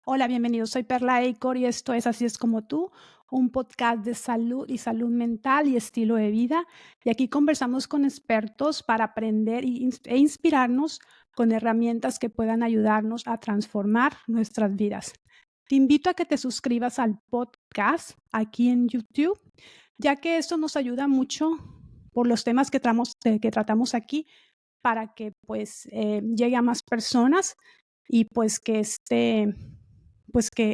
Hola, bienvenidos. Soy Perla Ecor y esto es Así es como tú, un podcast de salud y salud mental y estilo de vida. Y aquí conversamos con expertos para aprender e inspirarnos con herramientas que puedan ayudarnos a transformar nuestras vidas. Te invito a que te suscribas al podcast aquí en YouTube, ya que esto nos ayuda mucho por los temas que tratamos aquí para que pues llegue a más personas y pues que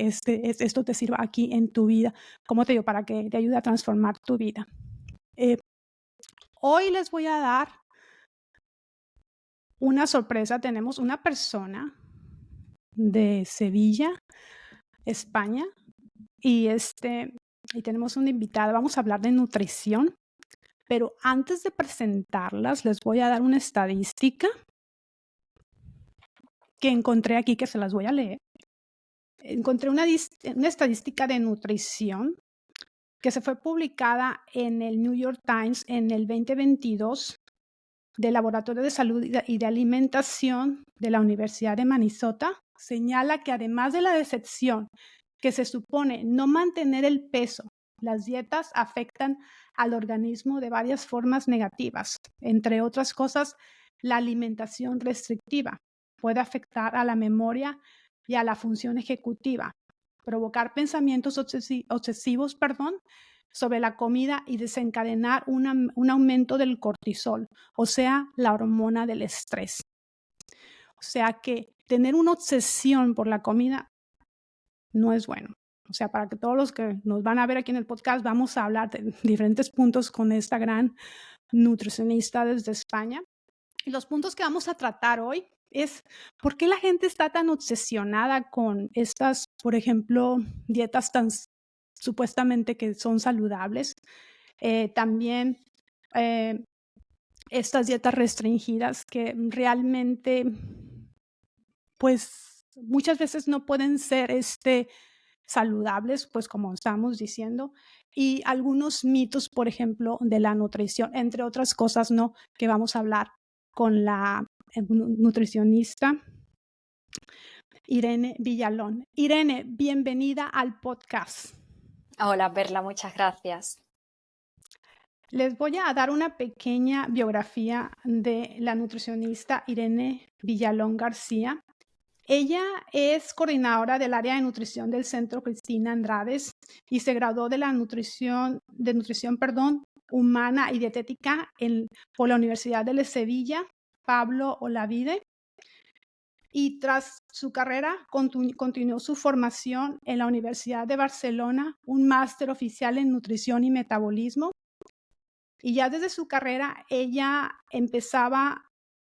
esto te sirva aquí en tu vida, como te digo, para que te ayude a transformar tu vida. Eh, Hoy les voy a dar una sorpresa. Tenemos una persona de Sevilla, España, y tenemos una invitada. Vamos a hablar de nutrición, pero antes de presentarlas, les voy a dar una estadística que encontré aquí, que se las voy a leer. Encontré una estadística de nutrición que se fue publicada en el New York Times en el 2022 del Laboratorio de Salud y de Alimentación de la Universidad de Minnesota. Señala que además de la decepción que se supone no mantener el peso, las dietas afectan al organismo de varias formas negativas. Entre otras cosas, la alimentación restrictiva puede afectar a la memoria y a la función ejecutiva, provocar pensamientos obsesivos, sobre la comida y desencadenar un aumento del cortisol, o sea, la hormona del estrés. O sea que tener una obsesión por la comida no es bueno. O sea, para que todos los que nos van a ver aquí en el podcast, vamos a hablar de diferentes puntos con esta gran nutricionista desde España. Y los puntos que vamos a tratar hoy es por qué la gente está tan obsesionada con estas, por ejemplo, dietas tan supuestamente que son saludables. También eh, estas dietas restringidas que realmente, pues, muchas veces no pueden ser saludables, pues como estamos diciendo, y algunos mitos, por ejemplo, de la nutrición, entre otras cosas, ¿no? Que vamos a hablar con la nutricionista Irene Villalón. Irene, bienvenida al podcast. Hola, Perla, muchas gracias. Les voy a dar una pequeña biografía de la nutricionista Irene Villalón García. Ella es coordinadora del área de nutrición del Centro Cristina Andrades y se graduó de nutrición humana y dietética por la Universidad de Sevilla, Pablo Olavide. Y tras su carrera continuó su formación en la Universidad de Barcelona, un máster oficial en nutrición y metabolismo. Y ya desde su carrera ella empezaba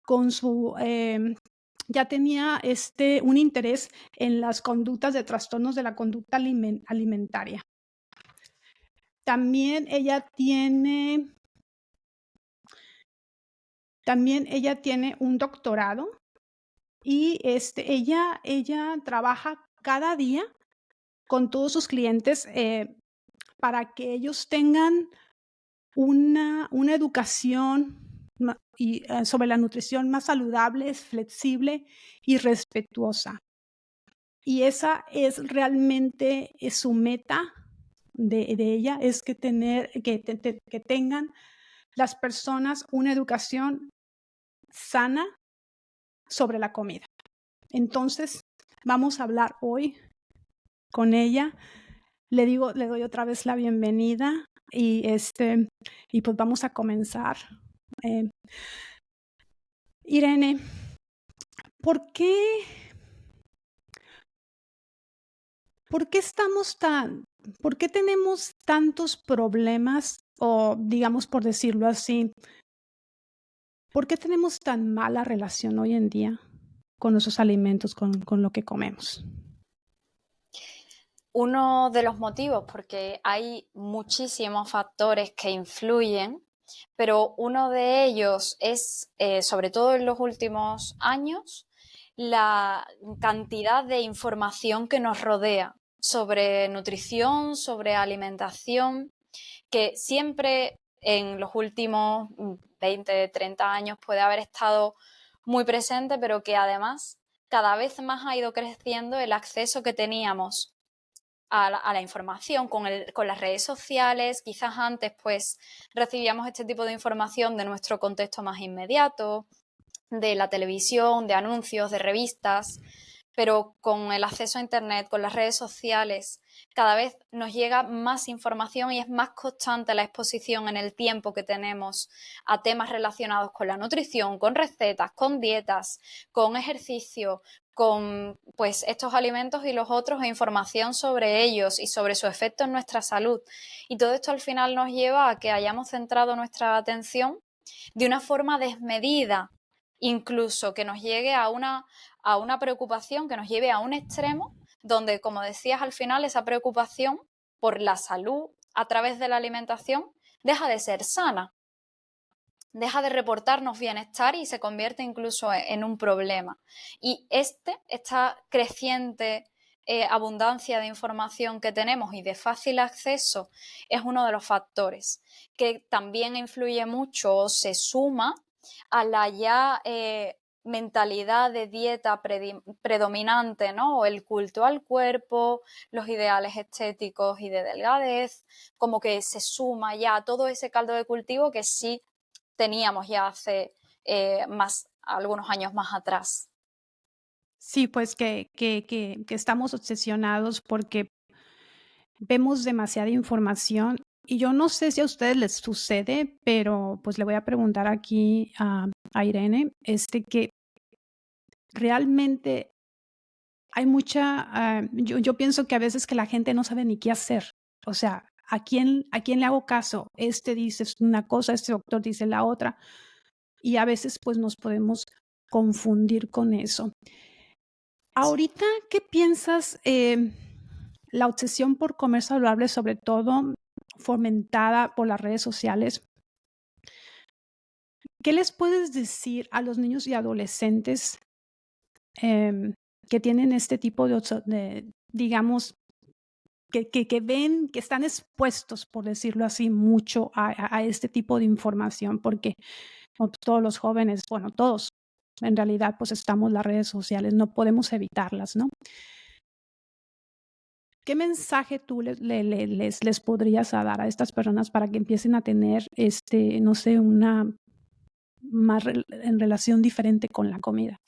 con ya tenía un interés en las conductas de trastornos de la conducta alimentaria. También ella tiene un doctorado y ella trabaja cada día con todos sus clientes para que ellos tengan una educación sobre la nutrición más saludable, flexible y respetuosa. Y esa es realmente su meta de ella, es que tengan las personas una educación sana sobre la comida. Entonces, vamos a hablar hoy con ella. Le doy otra vez la bienvenida y pues vamos a comenzar. Irene, ¿por qué por qué tenemos tantos problemas o, digamos, por decirlo así, por qué tenemos tan mala relación hoy en día con nuestros alimentos, con lo que comemos? Uno de los motivos, porque hay muchísimos factores que influyen, pero uno de ellos es, sobre todo en los últimos años, la cantidad de información que nos rodea sobre nutrición, sobre alimentación, que siempre en los últimos 20, 30 años puede haber estado muy presente, pero que además cada vez más ha ido creciendo el acceso que teníamos a la información con las redes sociales. Quizás antes pues recibíamos este tipo de información de nuestro contexto más inmediato, de la televisión, de anuncios, de revistas, pero con el acceso a Internet, con las redes sociales, cada vez nos llega más información y es más constante la exposición en el tiempo que tenemos a temas relacionados con la nutrición, con recetas, con dietas, con ejercicio, con pues estos alimentos y los otros e información sobre ellos y sobre su efecto en nuestra salud. Y todo esto al final nos lleva a que hayamos centrado nuestra atención de una forma desmedida, incluso que nos llegue a una preocupación, que nos lleve a un extremo donde, como decías al final, esa preocupación por la salud a través de la alimentación deja de ser sana, deja de reportarnos bienestar y se convierte incluso en un problema. Y esta creciente abundancia de información que tenemos y de fácil acceso es uno de los factores que también influye mucho o se suma a la ya mentalidad de dieta predominante, ¿no? O el culto al cuerpo, los ideales estéticos y de delgadez, como que se suma ya todo ese caldo de cultivo que sí teníamos ya hace algunos años más atrás. Sí, pues que estamos obsesionados porque vemos demasiada información y yo no sé si a ustedes les sucede, pero pues le voy a preguntar aquí a Irene, que realmente hay mucha, yo pienso que a veces que la gente no sabe ni qué hacer. O sea, ¿a quién le hago caso? Este dice una cosa, este doctor dice la otra, y a veces pues nos podemos confundir con eso. Ahorita, ¿qué piensas? La obsesión por comer saludable, sobre todo fomentada por las redes sociales. ¿Qué les puedes decir a los niños y adolescentes que tienen este tipo digamos, que ven, que están expuestos, por decirlo así, mucho a este tipo de información? Porque todos los jóvenes, bueno, todos, en realidad, pues estamos en las redes sociales, no podemos evitarlas, ¿no? ¿Qué mensaje tú les podrías dar a estas personas para que empiecen a tener, no sé, una más en relación diferente con la comida?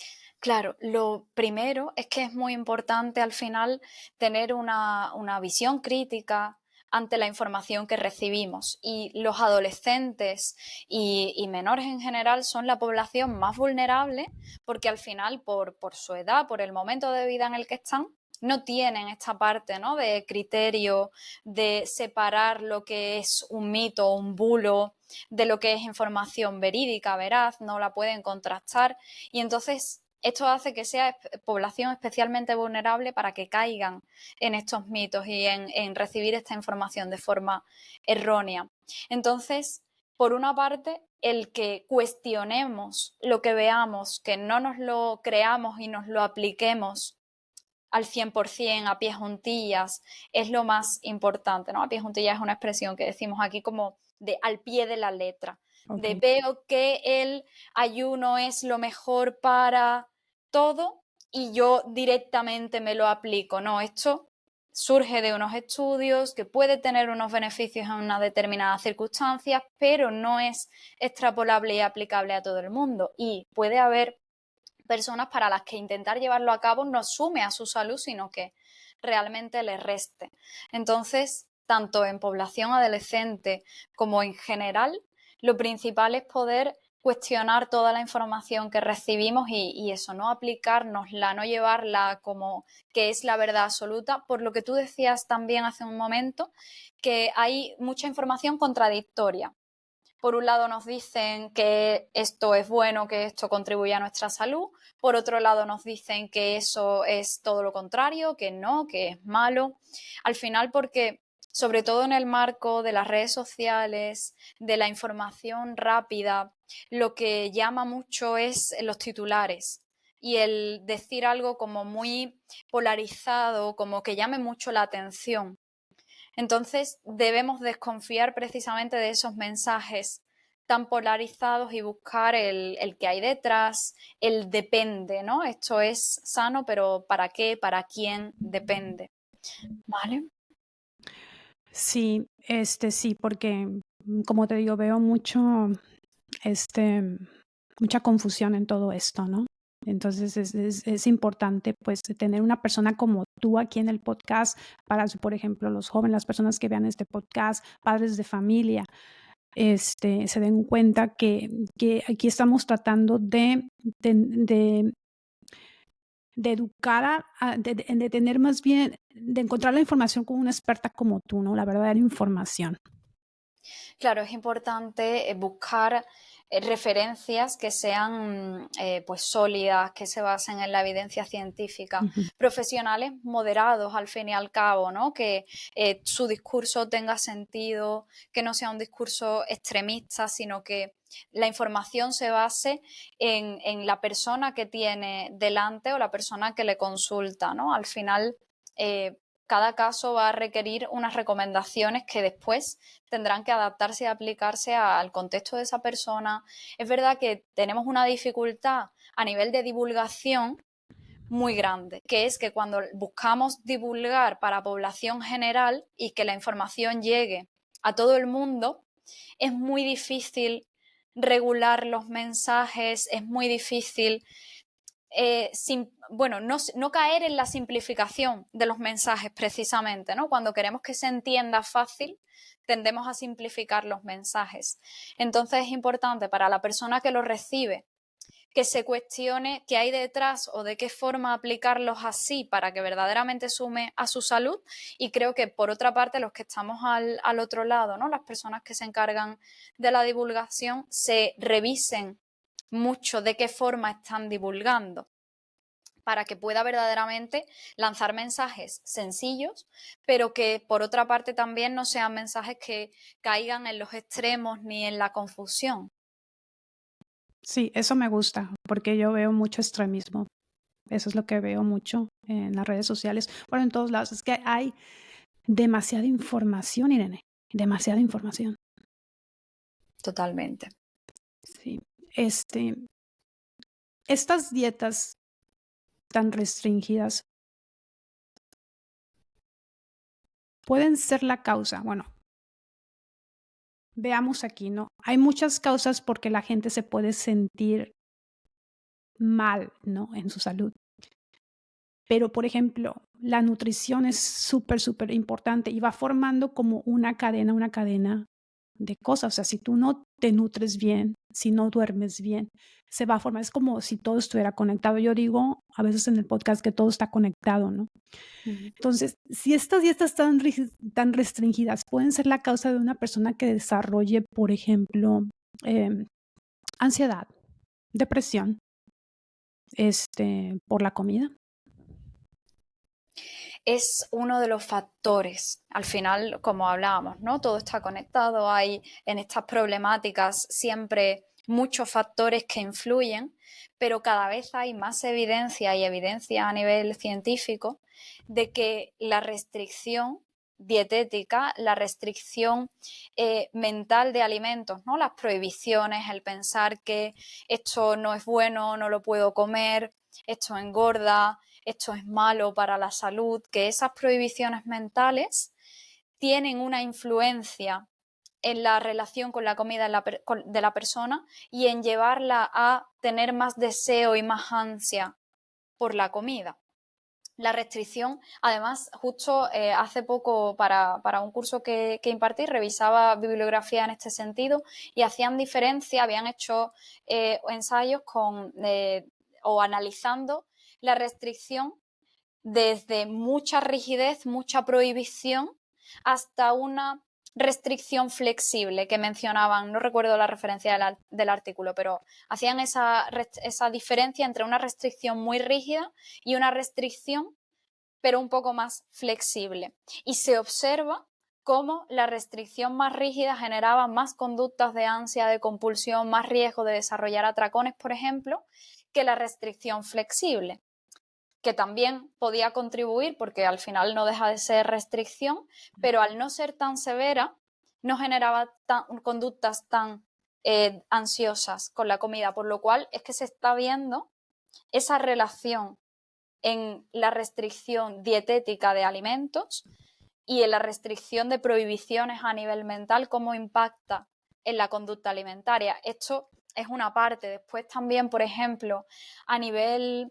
Claro, lo primero es que es muy importante al final tener una visión crítica ante la información que recibimos. Y los adolescentes y menores en general son la población más vulnerable porque al final, por su edad, por el momento de vida en el que están, no tienen esta parte, ¿no?, de criterio, de separar lo que es un mito o un bulo de lo que es información verídica, veraz, no la pueden contrastar. Y entonces esto hace que sea población especialmente vulnerable para que caigan en estos mitos y en recibir esta información de forma errónea. Entonces, por una parte, el que cuestionemos lo que veamos, que no nos lo creamos y nos lo apliquemos al 100% a pie juntillas, es lo más importante, ¿no? A pie juntillas es una expresión que decimos aquí como de al pie de la letra, de Okey. veo que el ayuno es lo mejor para todo y yo directamente me lo aplico. No, esto surge de unos estudios que puede tener unos beneficios en unas determinadas circunstancias, pero no es extrapolable y aplicable a todo el mundo. Y puede haber personas para las que intentar llevarlo a cabo no sume a su salud, sino que realmente le reste. Entonces, tanto en población adolescente como en general, lo principal es poder cuestionar toda la información que recibimos y eso, no aplicárnosla, no llevarla como que es la verdad absoluta, por lo que tú decías también hace un momento, que hay mucha información contradictoria. Por un lado nos dicen que esto es bueno, que esto contribuye a nuestra salud. Por otro lado nos dicen que eso es todo lo contrario, que no, que es malo. Al final, porque sobre todo en el marco de las redes sociales, de la información rápida, lo que llama mucho es los titulares y el decir algo como muy polarizado, como que llame mucho la atención. Entonces debemos desconfiar precisamente de esos mensajes tan polarizados y buscar el que hay detrás, el depende, ¿no? Esto es sano, pero ¿para qué? ¿Para quién? Depende. ¿Vale? Sí, sí, porque, como te digo, veo mucha confusión en todo esto, ¿no? Entonces es importante, pues, tener una persona como tú aquí en el podcast para, por ejemplo, los jóvenes, las personas que vean este podcast, padres de familia, se den cuenta que aquí estamos tratando de educar de tener más bien, de encontrar la información con una experta como tú, ¿no? La verdadera información. Claro, es importante buscar referencias que sean pues sólidas, que se basen en la evidencia científica, Ujú. profesionales moderados al fin y al cabo, ¿no? Que su discurso tenga sentido, que no sea un discurso extremista, sino que la información se base en la persona que tiene delante o la persona que le consulta, ¿no? Al final, cada caso va a requerir unas recomendaciones que después tendrán que adaptarse y aplicarse al contexto de esa persona. Es verdad que tenemos una dificultad a nivel de divulgación muy grande, que es que cuando buscamos divulgar para población general y que la información llegue a todo el mundo, es muy difícil regular los mensajes, es muy difícil no caer en la simplificación de los mensajes precisamente, ¿no? Cuando queremos que se entienda fácil, tendemos a simplificar los mensajes. Entonces es importante para la persona que lo recibe que se cuestione qué hay detrás o de qué forma aplicarlos así para que verdaderamente sume a su salud. Y creo que por otra parte los que estamos al otro lado, ¿no? Las personas que se encargan de la divulgación, se revisen mucho de qué forma están divulgando para que pueda verdaderamente lanzar mensajes sencillos, pero que por otra parte también no sean mensajes que caigan en los extremos ni en la confusión. Sí, eso me gusta, porque yo veo mucho extremismo. Eso es lo que veo mucho en las redes sociales. Bueno, en todos lados. Es que hay demasiada información, Irene, demasiada información. Totalmente. Sí. Este, estas dietas tan restringidas pueden ser la causa. Bueno, veamos aquí, ¿no? Hay muchas causas porque la gente se puede sentir mal, ¿no? En su salud. Pero, por ejemplo, la nutrición es súper, súper importante y va formando como una cadena de cosas. O sea, si tú no te nutres bien, si no duermes bien, se va a formar. Es como si todo estuviera conectado. Yo digo a veces en el podcast que todo está conectado, ¿no? Ujú. Entonces, si estas dietas tan restringidas pueden ser la causa de una persona que desarrolle, por ejemplo, em, ansiedad, depresión, por la comida. Es uno de los factores. Al final, como hablábamos, ¿no? Todo está conectado, hay en estas problemáticas siempre muchos factores que influyen, pero cada vez hay más evidencia y evidencia a nivel científico de que la restricción dietética, la restricción mental de alimentos, ¿no? Las prohibiciones, el pensar que esto no es bueno, no lo puedo comer, esto engorda, esto es malo para la salud, que esas prohibiciones mentales tienen una influencia en la relación con la comida de la persona y en llevarla a tener más deseo y más ansia por la comida. La restricción, además, justo hace poco para un curso que impartí, revisaba bibliografía en este sentido y hacían diferencia, habían hecho ensayos o analizando la restricción desde mucha rigidez, mucha prohibición, hasta una restricción flexible que mencionaban, no recuerdo la referencia del artículo, pero hacían esa diferencia entre una restricción muy rígida y una restricción, pero un poco más flexible. Y se observa cómo la restricción más rígida generaba más conductas de ansia, de compulsión, más riesgo de desarrollar atracones, por ejemplo, que la restricción flexible, que también podía contribuir porque al final no deja de ser restricción, pero al no ser tan severa no generaba conductas tan ansiosas con la comida, por lo cual es que se está viendo esa relación en la restricción dietética de alimentos y en la restricción de prohibiciones a nivel mental, cómo impacta en la conducta alimentaria. Esto es una parte. Después también, por ejemplo, a nivel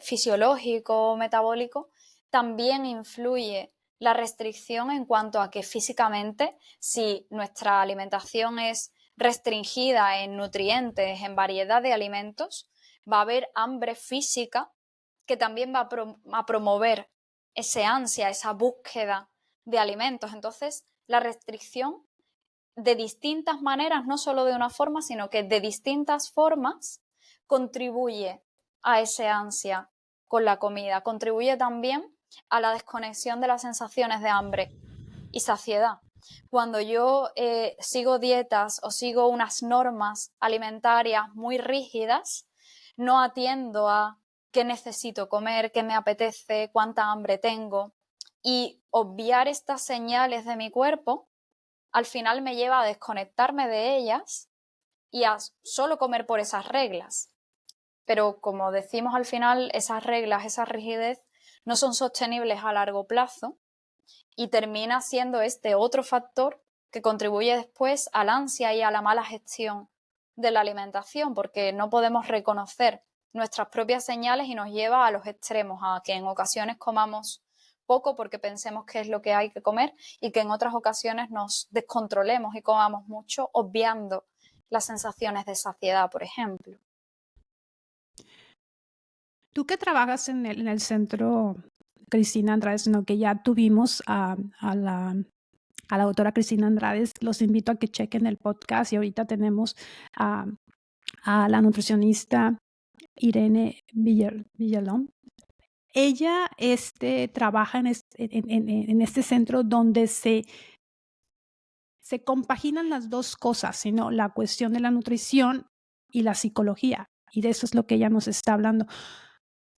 fisiológico, metabólico, también influye la restricción en cuanto a que físicamente, si nuestra alimentación es restringida en nutrientes, en variedad de alimentos, va a haber hambre física que también va a promover ese ansia, esa búsqueda de alimentos. Entonces, la restricción de distintas maneras, no solo de una forma, sino que de distintas formas, contribuye a ese ansia con la comida, contribuye también a la desconexión de las sensaciones de hambre y saciedad. Cuando yo sigo dietas o sigo unas normas alimentarias muy rígidas, no atiendo a qué necesito comer, qué me apetece, cuánta hambre tengo, y obviar estas señales de mi cuerpo al final me lleva a desconectarme de ellas y a solo comer por esas reglas. Pero como decimos al final, esas reglas, esa rigidez no son sostenibles a largo plazo y termina siendo este otro factor que contribuye después al ansia y a la mala gestión de la alimentación, porque no podemos reconocer nuestras propias señales y nos lleva a los extremos, a que en ocasiones comamos poco porque pensemos que es lo que hay que comer y que en otras ocasiones nos descontrolemos y comamos mucho, obviando las sensaciones de saciedad, por ejemplo. Tú que trabajas en el centro Cristina Andrade, ¿no? Que ya tuvimos a la doctora Cristina Andrade, los invito a que chequen el podcast y ahorita tenemos a la nutricionista Irene Villalón. Ella trabaja en este centro donde se compaginan las dos cosas, sino la cuestión de la nutrición y la psicología. Y de eso es lo que ella nos está hablando.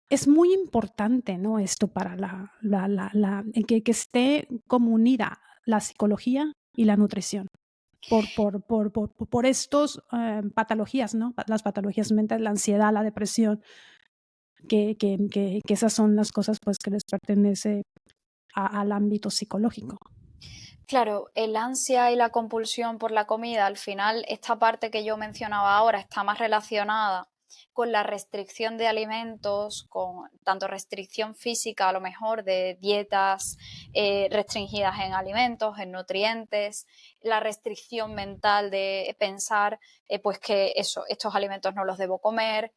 Es muy importante, ¿no? Esto para que esté como unida la psicología y la nutrición. Por estos patologías, ¿no? Las patologías mentales, la ansiedad, la depresión, que esas son las cosas pues que les pertenece al ámbito psicológico. Claro, el ansia y la compulsión por la comida, al final, esta parte que yo mencionaba ahora está más relacionada con la restricción de alimentos, con tanto restricción física, a lo mejor de dietas restringidas en alimentos, en nutrientes, la restricción mental de pensar pues que estos alimentos no los debo comer.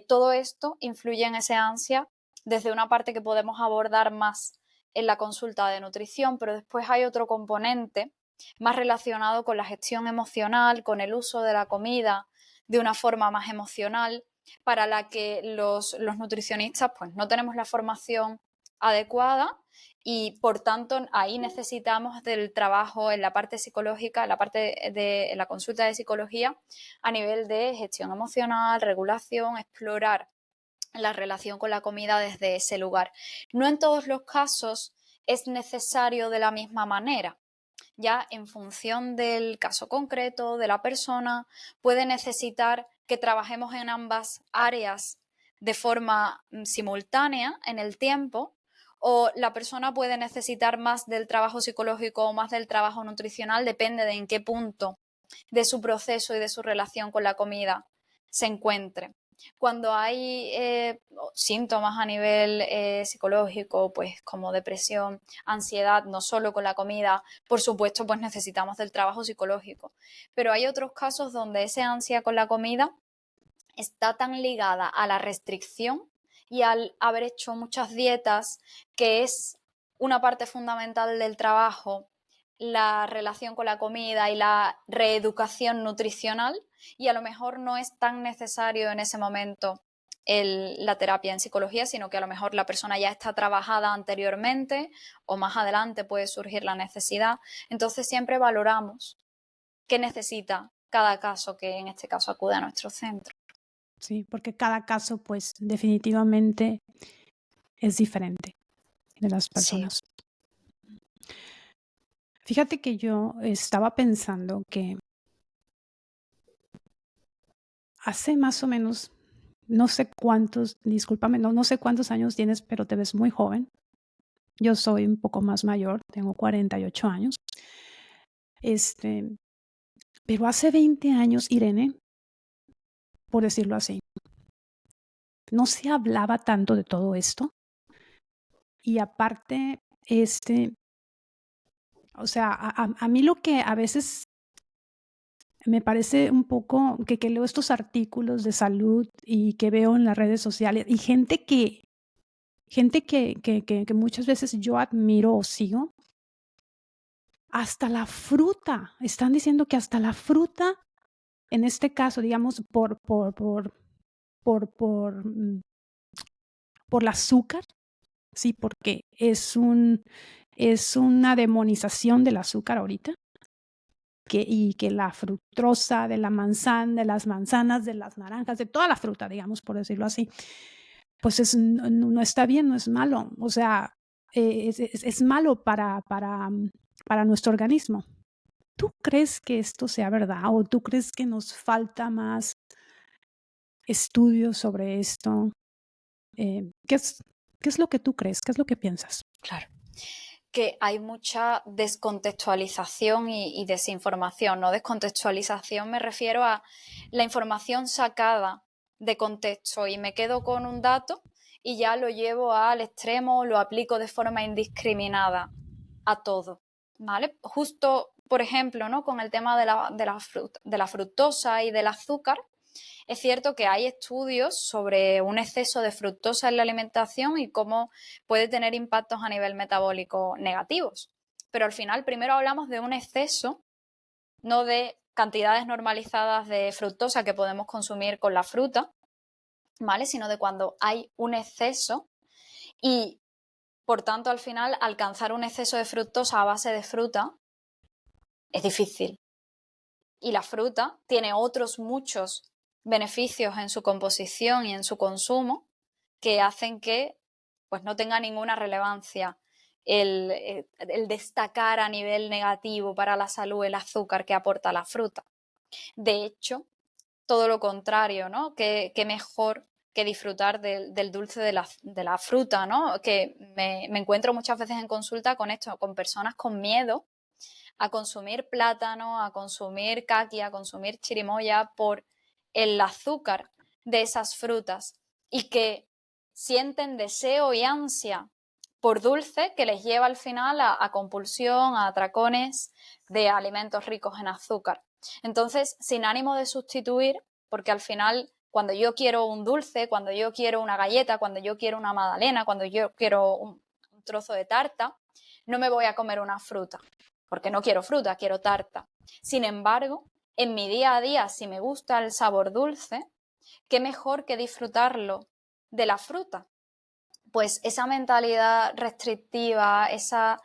Todo esto influye en ese ansia desde una parte que podemos abordar más en la consulta de nutrición, pero después hay otro componente más relacionado con la gestión emocional, con el uso de la comida de una forma más emocional, para la que los nutricionistas pues no tenemos la formación adecuada y por tanto ahí necesitamos del trabajo en la parte psicológica, en la parte de la consulta de psicología a nivel de gestión emocional, regulación, explorar la relación con la comida desde ese lugar. No en todos los casos es necesario de la misma manera. Ya en función del caso concreto de la persona, puede necesitar que trabajemos en ambas áreas de forma simultánea en el tiempo, o la persona puede necesitar más del trabajo psicológico o más del trabajo nutricional, depende de en qué punto de su proceso y de su relación con la comida se encuentre. Cuando hay síntomas a nivel psicológico, pues como depresión, ansiedad, no solo con la comida, por supuesto, pues necesitamos del trabajo psicológico. Pero hay otros casos donde esa ansia con la comida está tan ligada a la restricción y al haber hecho muchas dietas, que es una parte fundamental del trabajo, la relación con la comida y la reeducación nutricional, y a lo mejor no es tan necesario en ese momento la terapia en psicología, sino que a lo mejor la persona ya está trabajada anteriormente o más adelante puede surgir la necesidad. Entonces siempre valoramos qué necesita cada caso, que en este caso acude a nuestro centro. Sí, porque cada caso pues definitivamente es diferente de las personas. Sí. Fíjate que yo estaba pensando que hace más o menos, no sé cuántos, discúlpame, no sé cuántos años tienes, pero te ves muy joven. Yo soy un poco más mayor, tengo 48 años. Este, pero hace 20 años, Irene, por decirlo así, no se hablaba tanto de todo esto. Y aparte, o sea, a mí lo que a veces me parece un poco que leo estos artículos de salud y que veo en las redes sociales y gente que muchas veces yo admiro o sigo, hasta la fruta, están diciendo que hasta la fruta, en este caso, digamos, por, por, mm, por el azúcar, sí, porque es una demonización del azúcar ahorita, y que la fructosa de la manzana, de las manzanas, de las naranjas, de toda la fruta, digamos, por decirlo así, pues no está bien, no es malo. O sea, es malo para nuestro organismo. ¿Tú crees que esto sea verdad o tú crees que nos falta más estudios sobre esto? ¿Qué es lo que tú crees? ¿Qué es lo que piensas? Claro. Que hay mucha descontextualización y desinformación, ¿no? Descontextualización me refiero a la información sacada de contexto y me quedo con un dato y ya lo llevo al extremo, lo aplico de forma indiscriminada a todo, ¿vale? Justo, por ejemplo, ¿no? Con el tema de la fructosa y del azúcar, es cierto que hay estudios sobre un exceso de fructosa en la alimentación y cómo puede tener impactos a nivel metabólico negativos. Pero al final primero hablamos de un exceso, no de cantidades normalizadas de fructosa que podemos consumir con la fruta, ¿vale? Sino de cuando hay un exceso y, por tanto, al final alcanzar un exceso de fructosa a base de fruta es difícil. Y la fruta tiene otros muchos beneficios en su composición y en su consumo que hacen que pues, no tenga ninguna relevancia el destacar a nivel negativo para la salud el azúcar que aporta la fruta. De hecho, todo lo contrario, ¿no? Qué mejor que disfrutar del dulce de la fruta, ¿no? Que me encuentro muchas veces en consulta con esto, con personas con miedo a consumir plátano, a consumir caqui, a consumir chirimoya por el azúcar de esas frutas y que sienten deseo y ansia por dulce que les lleva al final a compulsión, a atracones de alimentos ricos en azúcar. Entonces, sin ánimo de sustituir, porque al final cuando yo quiero un dulce, cuando yo quiero una galleta, cuando yo quiero una magdalena, cuando yo quiero un trozo de tarta, no me voy a comer una fruta porque no quiero fruta, quiero tarta. Sin embargo, en mi día a día, si me gusta el sabor dulce, qué mejor que disfrutarlo de la fruta. Pues esa mentalidad restrictiva, esa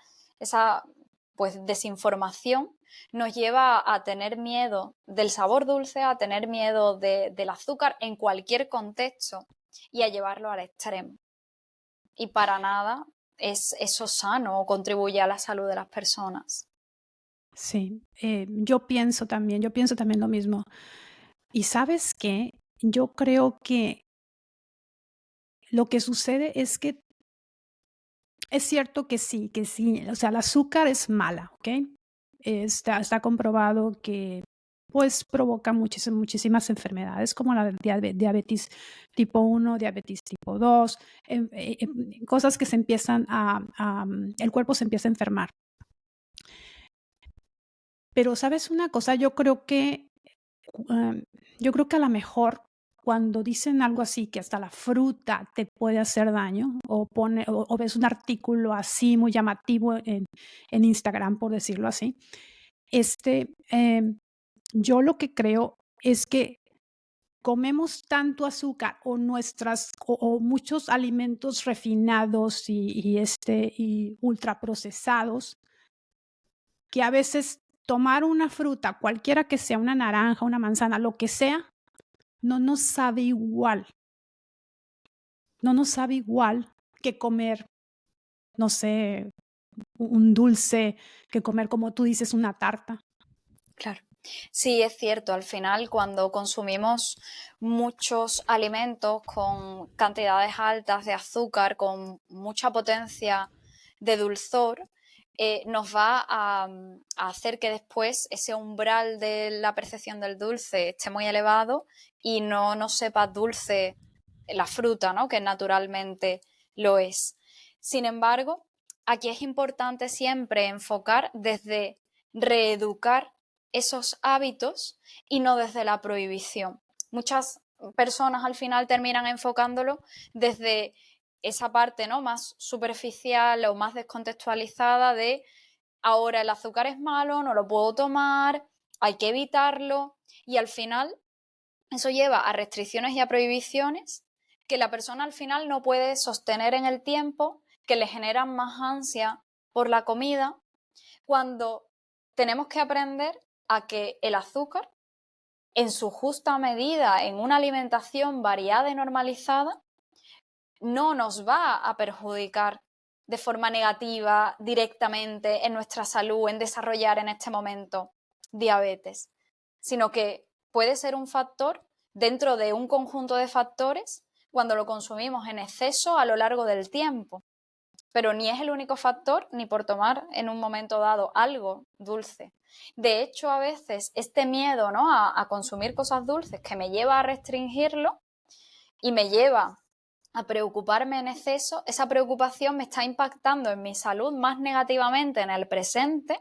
pues desinformación nos lleva a tener miedo del sabor dulce, a tener miedo del azúcar en cualquier contexto y a llevarlo al extremo. Y para nada es eso sano o contribuye a la salud de las personas. Sí, yo pienso también lo mismo. ¿Y sabes qué? Yo creo que lo que sucede es que es cierto que sí, o sea, el azúcar es mala, ¿ok? Está comprobado que, pues, provoca muchísimas enfermedades, como la diabetes tipo 1, diabetes tipo 2, cosas que se empiezan el cuerpo se empieza a enfermar. Pero, ¿sabes una cosa? Em, yo creo que a la mejor cuando dicen algo así, que hasta la fruta te puede hacer daño, o ves un artículo así muy llamativo en Instagram, por decirlo así, yo lo que creo es que comemos tanto azúcar o muchos alimentos refinados y ultraprocesados, que a veces tomar una fruta, cualquiera que sea, una naranja, una manzana, lo que sea, no nos sabe igual. No nos sabe igual que comer, no sé, un dulce, que comer, como tú dices, una tarta. Claro. Sí, es cierto, al final cuando consumimos muchos alimentos con cantidades altas de azúcar, con mucha potencia de dulzor, nos va a hacer que después ese umbral de la percepción del dulce esté muy elevado y no nos sepa dulce la fruta, ¿no? Que naturalmente lo es. Sin embargo, aquí es importante siempre enfocar desde reeducar esos hábitos y no desde la prohibición. Muchas personas al final terminan enfocándolo desde esa parte, ¿no?, más superficial o más descontextualizada de ahora el azúcar es malo, no lo puedo tomar, hay que evitarlo, y al final eso lleva a restricciones y a prohibiciones que la persona al final no puede sostener en el tiempo, que le generan más ansia por la comida, cuando tenemos que aprender a que el azúcar, en su justa medida, en una alimentación variada y normalizada, no nos va a perjudicar de forma negativa directamente en nuestra salud, en desarrollar en este momento diabetes, sino que puede ser un factor dentro de un conjunto de factores cuando lo consumimos en exceso a lo largo del tiempo. Pero ni es el único factor ni por tomar en un momento dado algo dulce. De hecho, a veces este miedo, ¿no?, a consumir cosas dulces que me lleva a restringirlo y me lleva a preocuparme en exceso, esa preocupación me está impactando en mi salud más negativamente en el presente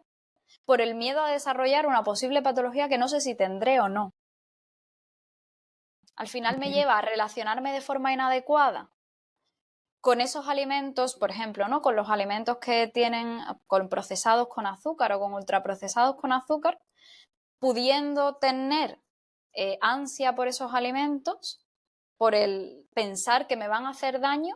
por el miedo a desarrollar una posible patología que no sé si tendré o no. Al final me Ok. lleva a relacionarme de forma inadecuada con esos alimentos, por ejemplo, ¿no?, con los alimentos que tienen con procesados con azúcar o con ultraprocesados con azúcar, pudiendo tener ansia por esos alimentos, por el pensar que me van a hacer daño,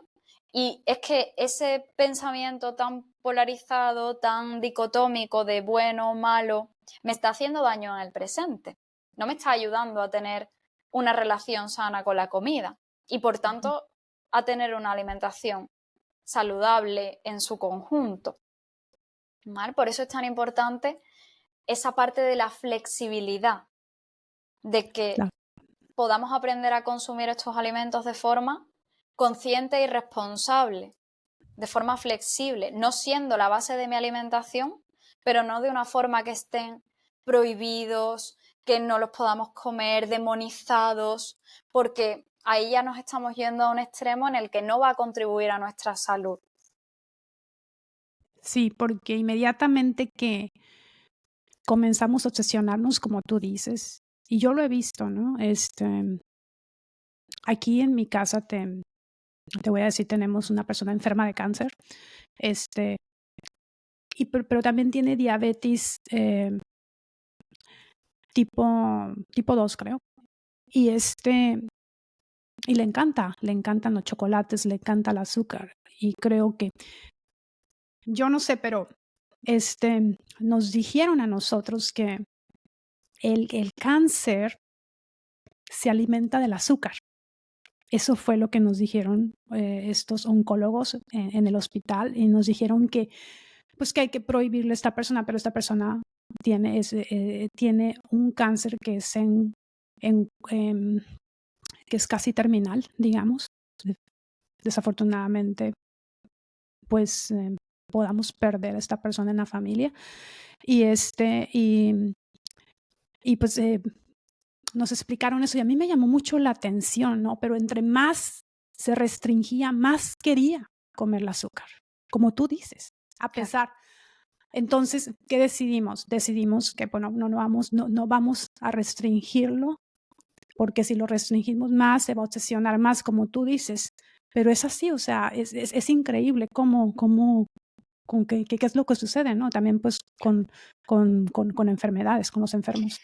y es que ese pensamiento tan polarizado, tan dicotómico de bueno o malo, me está haciendo daño en el presente, no me está ayudando a tener una relación sana con la comida y por tanto a tener una alimentación saludable en su conjunto, ¿vale? Por eso es tan importante esa parte de la flexibilidad, de que Claro. podamos aprender a consumir estos alimentos de forma consciente y responsable, de forma flexible, no siendo la base de mi alimentación, pero no de una forma que estén prohibidos, que no los podamos comer, demonizados, porque ahí ya nos estamos yendo a un extremo en el que no va a contribuir a nuestra salud. Sí, porque inmediatamente que comenzamos a obsesionarnos, como tú dices, y yo lo he visto, ¿no? Aquí en mi casa te voy a decir, tenemos una persona enferma de cáncer, este, pero también tiene diabetes tipo 2, creo. Y y le encantan los chocolates, le encanta el azúcar. Y creo que, yo no sé, pero nos dijeron a nosotros que el cáncer se alimenta del azúcar. Eso fue lo que nos dijeron estos oncólogos en el hospital, y nos dijeron que, pues, que hay que prohibirle a esta persona, pero esta persona tiene un cáncer que es en, que es casi terminal, digamos. De- Desafortunadamente, pues podamos perder a esta persona en la familia. Y y pues nos explicaron eso y a mí me llamó mucho la atención, ¿no? Pero entre más se restringía, más quería comer el azúcar, como tú dices, a Claro. pesar. Entonces, ¿qué decidimos? Decidimos que, bueno, no vamos a restringirlo, porque si lo restringimos más, se va a obsesionar más, como tú dices. Pero es así, o sea, es increíble qué es lo que sucede, ¿no? También pues con enfermedades, con los enfermos.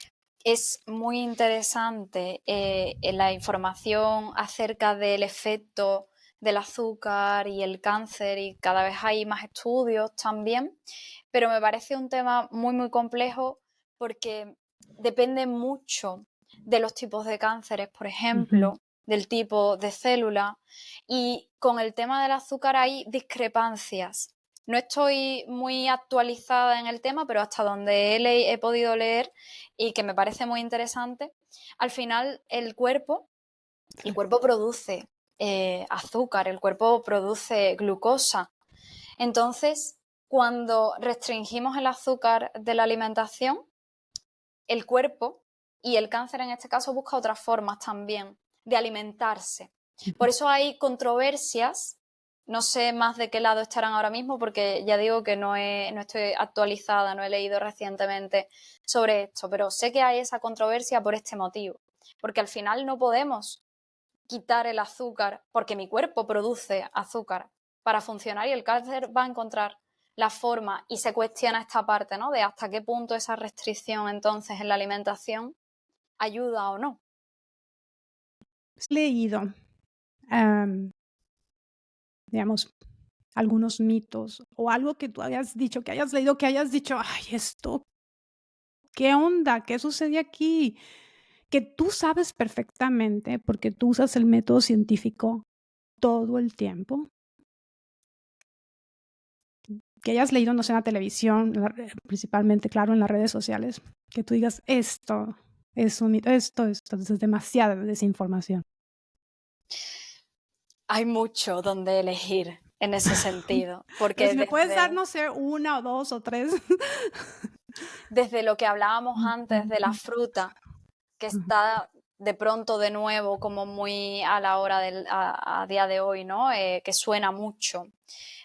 Es muy interesante la información acerca del efecto del azúcar y el cáncer, y cada vez hay más estudios también, pero me parece un tema muy, muy complejo porque depende mucho de los tipos de cánceres, por Ujú. ejemplo, del tipo de célula, y con el tema del azúcar hay discrepancias No estoy muy actualizada en el tema, pero hasta donde he podido leer y que me parece muy interesante, al final el cuerpo produce azúcar, el cuerpo produce glucosa. Entonces, cuando restringimos el azúcar de la alimentación, el cuerpo y el cáncer en este caso busca otras formas también de alimentarse. Por eso hay controversias, no sé más de qué lado estarán ahora mismo porque ya digo que no estoy actualizada, no he leído recientemente sobre esto, pero sé que hay esa controversia por este motivo, porque al final no podemos quitar el azúcar porque mi cuerpo produce azúcar para funcionar y el cáncer va a encontrar la forma y se cuestiona esta parte, ¿no? De hasta qué punto esa restricción entonces en la alimentación ayuda o no. ¿Has leído, digamos, algunos mitos o algo que tú hayas dicho, que hayas leído, que hayas dicho, ay, esto, ¿qué onda? ¿Qué sucede aquí? Que tú sabes perfectamente, porque tú usas el método científico todo el tiempo, que hayas leído, no sé, en la televisión, principalmente, claro, en las redes sociales, que tú digas, esto es un mito, esto es demasiada desinformación. Hay mucho donde elegir en ese sentido, Pero porque si me puedes dar, no sé, una o dos o tres. desde lo que hablábamos antes de la fruta, que está de pronto de nuevo como muy a la hora a día de hoy, ¿no? Que suena mucho.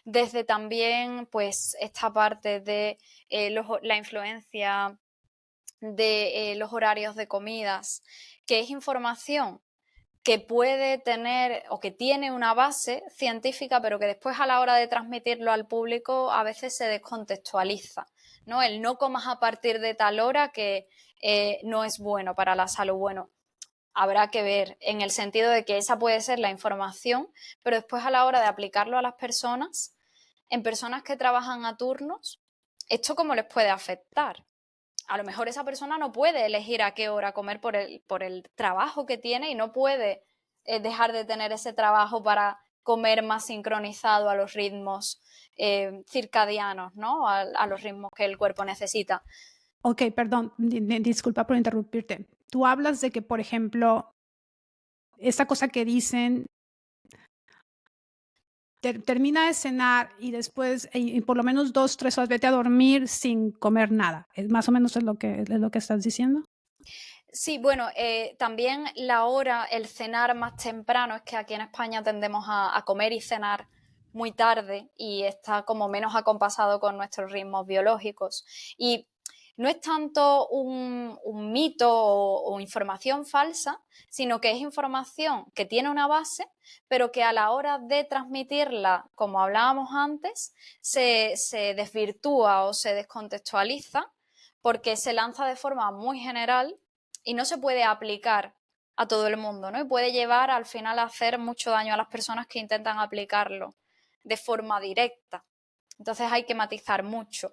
Desde también, pues, esta parte de la influencia de los horarios de comidas, que es información que puede tener o que tiene una base científica, pero que después a la hora de transmitirlo al público a veces se descontextualiza, ¿no? El no comas a partir de tal hora que no es bueno para la salud. Bueno, habrá que ver en el sentido de que esa puede ser la información, pero después a la hora de aplicarlo a las personas, en personas que trabajan a turnos, ¿esto cómo les puede afectar? A lo mejor esa persona no puede elegir a qué hora comer por el trabajo que tiene y no puede dejar de tener ese trabajo para comer más sincronizado a los ritmos circadianos, ¿no? A los ritmos que el cuerpo necesita. Ok, perdón, disculpa por interrumpirte. Tú hablas de que, por ejemplo, esta cosa que dicen, termina de cenar y después, y por lo menos 2, 3 horas, vete a dormir sin comer nada. Más o menos es lo que estás diciendo. Sí, bueno, también la hora, el cenar más temprano, es que aquí en España tendemos a comer y cenar muy tarde y está como menos acompasado con nuestros ritmos biológicos. Y no es tanto un mito o información falsa, sino que es información que tiene una base, pero que a la hora de transmitirla, como hablábamos antes, se desvirtúa o se descontextualiza porque se lanza de forma muy general y no se puede aplicar a todo el mundo, ¿no? Y puede llevar al final a hacer mucho daño a las personas que intentan aplicarlo de forma directa. Entonces hay que matizar mucho.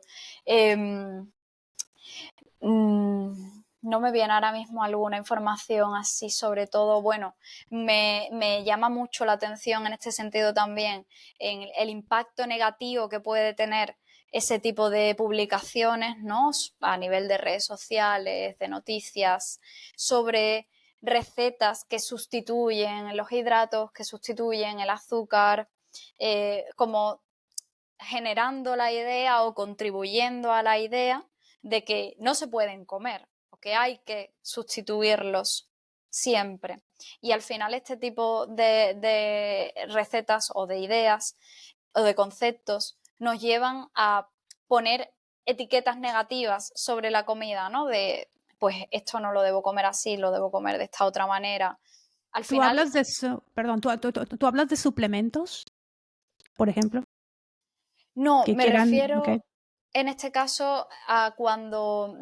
No me viene ahora mismo alguna información así, sobre todo, bueno, me llama mucho la atención en este sentido también en el impacto negativo que puede tener ese tipo de publicaciones, ¿no? A nivel de redes sociales, de noticias, sobre recetas que sustituyen los hidratos, que sustituyen el azúcar, como generando la idea o contribuyendo a la idea de que no se pueden comer o que hay que sustituirlos siempre. Y al final este tipo de recetas o de ideas o de conceptos nos llevan a poner etiquetas negativas sobre la comida, ¿no? De, pues esto no lo debo comer así, lo debo comer de esta otra manera. Al Tú final, hablas de perdón, tú hablas de suplementos, por ejemplo, no, que me quieran, ok. refiero en este caso a cuando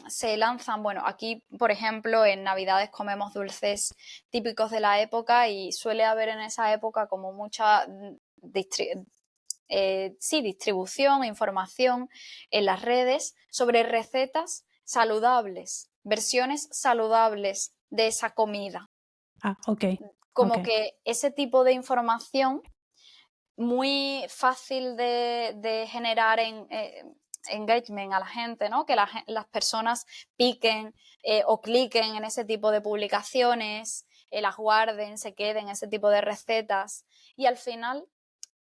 se lanzan, bueno, aquí, por ejemplo, en Navidades comemos dulces típicos de la época y suele haber en esa época como mucha distribución, información en las redes sobre recetas saludables, versiones saludables de esa comida. Ah, ok, ok. Como que ese tipo de información muy fácil de generar engagement a la gente, ¿no? Que las personas piquen o cliquen en ese tipo de publicaciones, las guarden, se queden ese tipo de recetas, y al final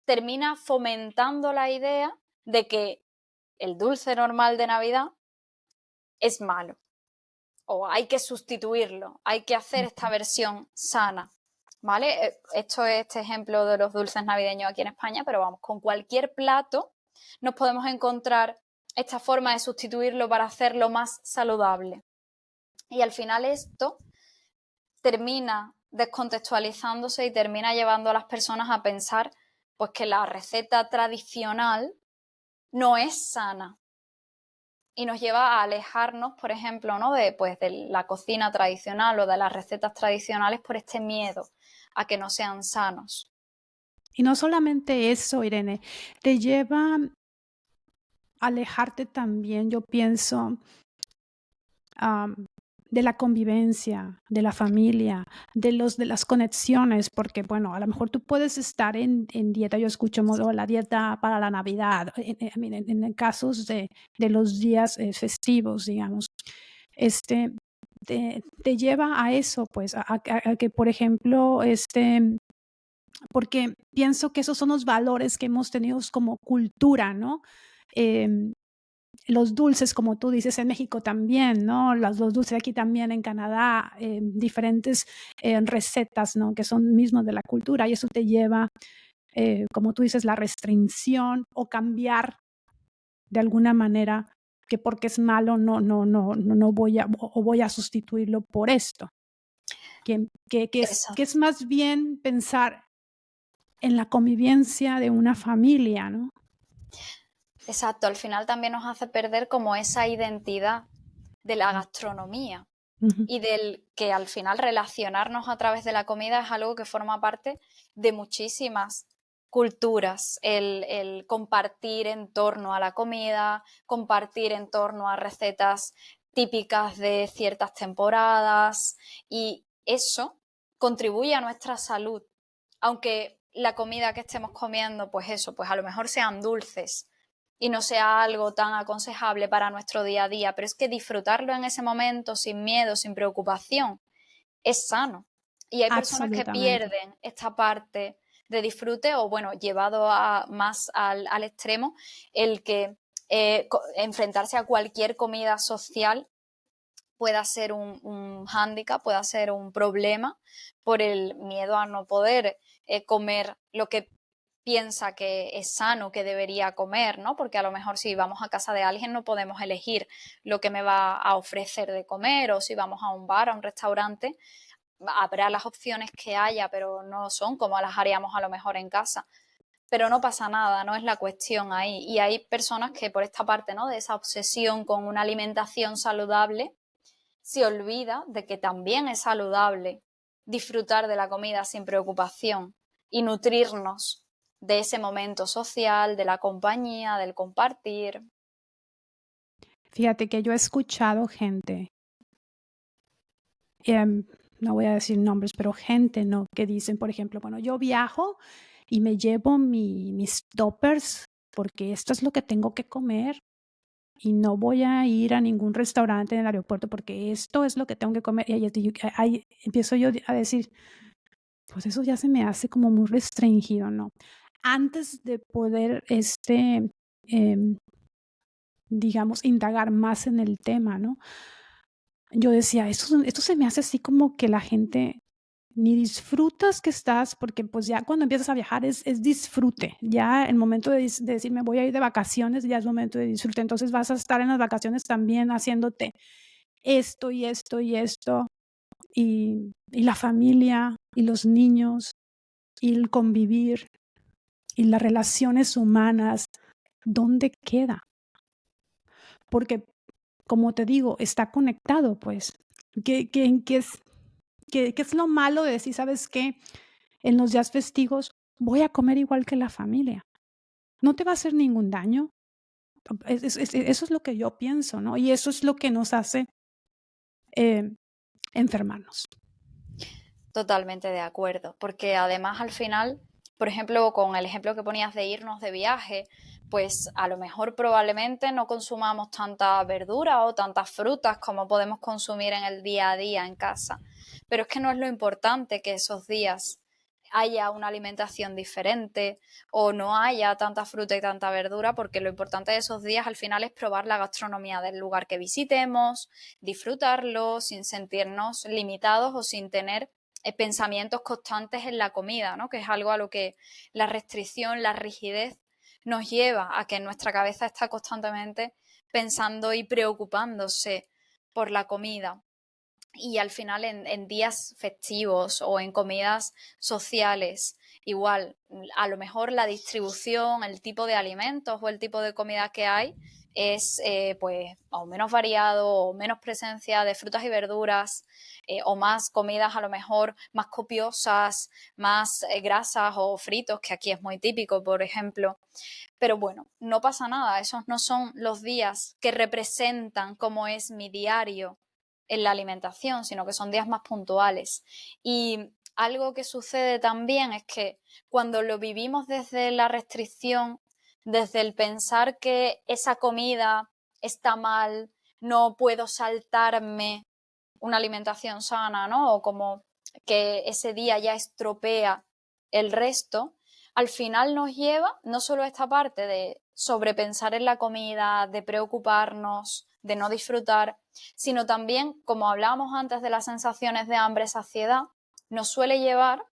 termina fomentando la idea de que el dulce normal de Navidad es malo o hay que sustituirlo, hay que hacer esta versión sana, ¿vale? Esto es este ejemplo de los dulces navideños aquí en España, pero vamos, con cualquier plato nos podemos encontrar esta forma de sustituirlo para hacerlo más saludable. Y al final esto termina descontextualizándose y termina llevando a las personas a pensar pues que la receta tradicional no es sana, y nos lleva a alejarnos, por ejemplo, ¿no? Pues, de la cocina tradicional o de las recetas tradicionales por este miedo a que no sean sanos. Y no solamente eso, Irene, te lleva a alejarte también, yo pienso, am, de la convivencia, de la familia, de las conexiones, porque, bueno, a lo mejor tú puedes estar en dieta, yo escucho modo la dieta para la Navidad, en casos de los días, festivos, digamos, este, te lleva a eso, pues, a que, por ejemplo, porque pienso que esos son los valores que hemos tenido como cultura, ¿no? Em, los dulces, como tú dices, en México también, ¿no? Los dulces aquí también en Canadá, diferentes recetas, ¿no? Que son mismos de la cultura, y eso te lleva, como tú dices, la restricción o cambiar de alguna manera, que porque es malo no voy a, o voy a sustituirlo por esto. Que es Exacto. más bien pensar en la convivencia de una familia, ¿no? Exacto, al final también nos hace perder como esa identidad de la gastronomía Ujú. y del que al final relacionarnos a través de la comida es algo que forma parte de muchísimas culturas, el compartir en torno a la comida, compartir en torno a recetas típicas de ciertas temporadas, y eso contribuye a nuestra salud, aunque la comida que estemos comiendo, pues eso, pues a lo mejor sean dulces y no sea algo tan aconsejable para nuestro día a día, pero es que disfrutarlo en ese momento sin miedo, sin preocupación, es sano. Y hay personas que Absolutamente. pierden esta parte de disfrute o, bueno, llevado a, más al extremo, el que enfrentarse a cualquier comida social pueda ser un hándicap, pueda ser un problema por el miedo a no poder comer lo que piensa que es sano, que debería comer, ¿no? Porque a lo mejor si vamos a casa de alguien no podemos elegir lo que me va a ofrecer de comer, o si vamos a un bar, a un restaurante, habrá las opciones que haya, pero no son como las haríamos a lo mejor en casa. Pero no pasa nada, no es la cuestión ahí. Y hay personas que por esta parte, ¿no? De esa obsesión con una alimentación saludable, se olvida de que también es saludable disfrutar de la comida sin preocupación y nutrirnos de ese momento social, de la compañía, del compartir. Fíjate que yo he escuchado gente, em, no voy a decir nombres, pero gente, ¿no? Que dicen, por ejemplo, bueno, yo viajo y me llevo mis toppers porque esto es lo que tengo que comer y no voy a ir a ningún restaurante en el aeropuerto porque esto es lo que tengo que comer. Y ahí empiezo yo a decir, pues eso ya se me hace como muy restringido, ¿no? Antes de poder, em, digamos, indagar más en el tema, ¿no? Yo decía, esto se me hace así como que la gente ni disfrutas que estás, porque pues ya cuando empiezas a viajar es disfrute. Ya el momento de decir me voy a ir de vacaciones, ya es momento de disfrute. Entonces vas a estar en las vacaciones también haciéndote esto y esto y esto, y la familia, y los niños, y el convivir, y las relaciones humanas, ¿dónde queda? Porque, como te digo, está conectado, pues. ¿Qué es, qué es lo malo de decir, sabes qué? En los días festivos voy a comer igual que la familia. No te va a hacer ningún daño. Eso es lo que yo pienso, ¿no? Y eso es lo que nos hace eh, enfermarnos. Totalmente de acuerdo, porque además al final Por ejemplo, con el ejemplo que ponías de irnos de viaje, pues a lo mejor probablemente no consumamos tanta verdura o tantas frutas como podemos consumir en el día a día en casa. Pero es que no es lo importante que esos días haya una alimentación diferente o no haya tanta fruta y tanta verdura, porque lo importante de esos días al final es probar la gastronomía del lugar que visitemos, disfrutarlo sin sentirnos limitados o sin tener pensamientos constantes en la comida, ¿no? Que es algo a lo que la restricción, la rigidez nos lleva a que nuestra cabeza está constantemente pensando y preocupándose por la comida. Y al final en días festivos o en comidas sociales, igual, a lo mejor la distribución, el tipo de alimentos o el tipo de comida que hay es pues o menos variado o menos presencia de frutas y verduras o más comidas a lo mejor más copiosas, más grasas o fritos, que aquí es muy típico, por ejemplo. Pero bueno, no pasa nada, esos no son los días que representan cómo es mi diario en la alimentación, sino que son días más puntuales. Y algo que sucede también es que cuando lo vivimos desde la restricción, desde el pensar que esa comida está mal, no puedo saltarme una alimentación sana, ¿no? O como que ese día ya estropea el resto, al final nos lleva no solo a esta parte de sobrepensar en la comida, de preocuparnos, de no disfrutar, sino también, como hablábamos antes de las sensaciones de hambre, saciedad, nos suele llevar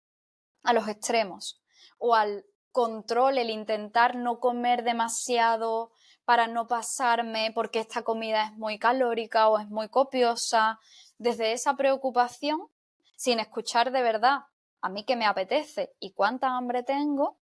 a los extremos o al control, el intentar no comer demasiado para no pasarme porque esta comida es muy calórica o es muy copiosa, desde esa preocupación, sin escuchar de verdad a mí qué me apetece y cuánta hambre tengo.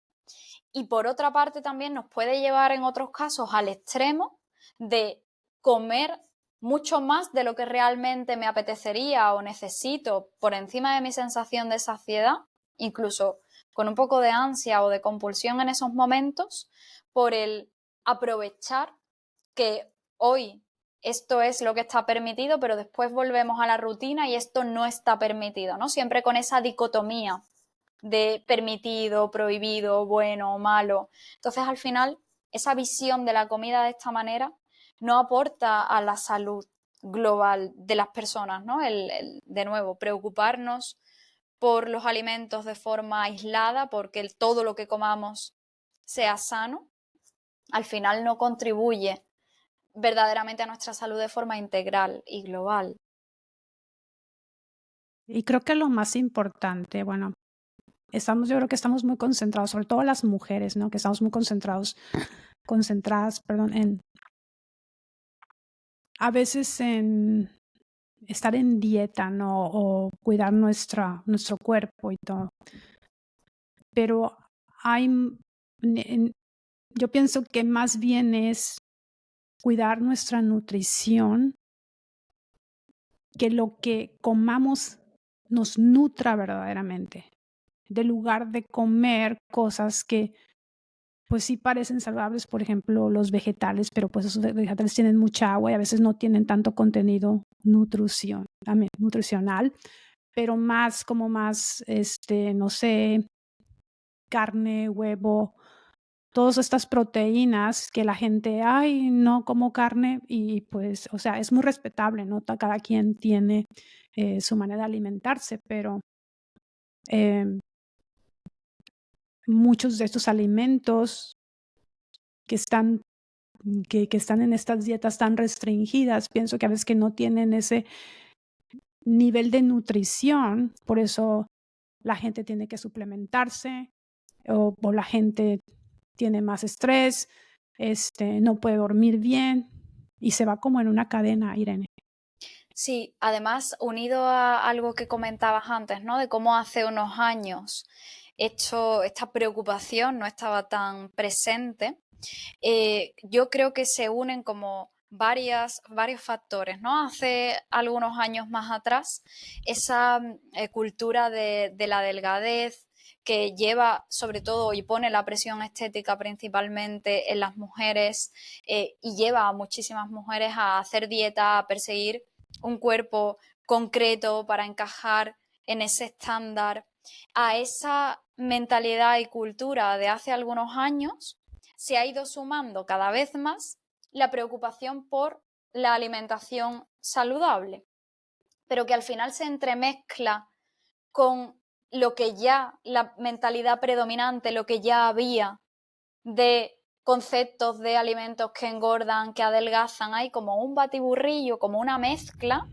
Y por otra parte también nos puede llevar en otros casos al extremo de comer mucho más de lo que realmente me apetecería o necesito por encima de mi sensación de saciedad, incluso con un poco de ansia o de compulsión en esos momentos, por el aprovechar que hoy esto es lo que está permitido, pero después volvemos a la rutina y esto no está permitido, ¿no? Siempre con esa dicotomía de permitido, prohibido, bueno o malo. Entonces, al final, esa visión de la comida de esta manera no aporta a la salud global de las personas, ¿no? De nuevo, preocuparnos por los alimentos de forma aislada, porque todo lo que comamos sea sano, al final no contribuye verdaderamente a nuestra salud de forma integral y global. Y creo que lo más importante, bueno, yo creo que estamos muy concentrados, sobre todo las mujeres, ¿no? Que estamos muy concentradas, perdón, a veces en estar en dieta, ¿no? O cuidar nuestro cuerpo y todo. Pero hay, yo pienso que más bien es cuidar nuestra nutrición, que lo que comamos nos nutra verdaderamente, de lugar de comer cosas que pues sí parecen saludables, por ejemplo, los vegetales, pero pues esos vegetales tienen mucha agua y a veces no tienen tanto contenido nutricional, pero más como más, no sé, carne, huevo, todas estas proteínas que la gente, ay, no como carne y pues, o sea, es muy respetable, ¿no? Cada quien tiene su manera de alimentarse, pero em, muchos de estos alimentos que están que están en estas dietas tan restringidas, pienso que a veces que no tienen ese nivel de nutrición, por eso la gente tiene que suplementarse o la gente tiene más estrés, no puede dormir bien y se va como en una cadena, Irene. Sí, además, unido a algo que comentabas antes, ¿no? De cómo hace unos años esta preocupación no estaba tan presente, yo creo que se unen como varios factores, ¿no? Hace algunos años más atrás, esa cultura de la delgadez que lleva sobre todo y pone la presión estética principalmente en las mujeres y lleva a muchísimas mujeres a hacer dieta, a perseguir un cuerpo concreto para encajar en ese estándar a esa mentalidad y cultura de hace algunos años se ha ido sumando cada vez más la preocupación por la alimentación saludable, pero que al final se entremezcla con lo que ya, la mentalidad predominante, lo que ya había de conceptos de alimentos que engordan, que adelgazan. Hay como un batiburrillo, como una mezcla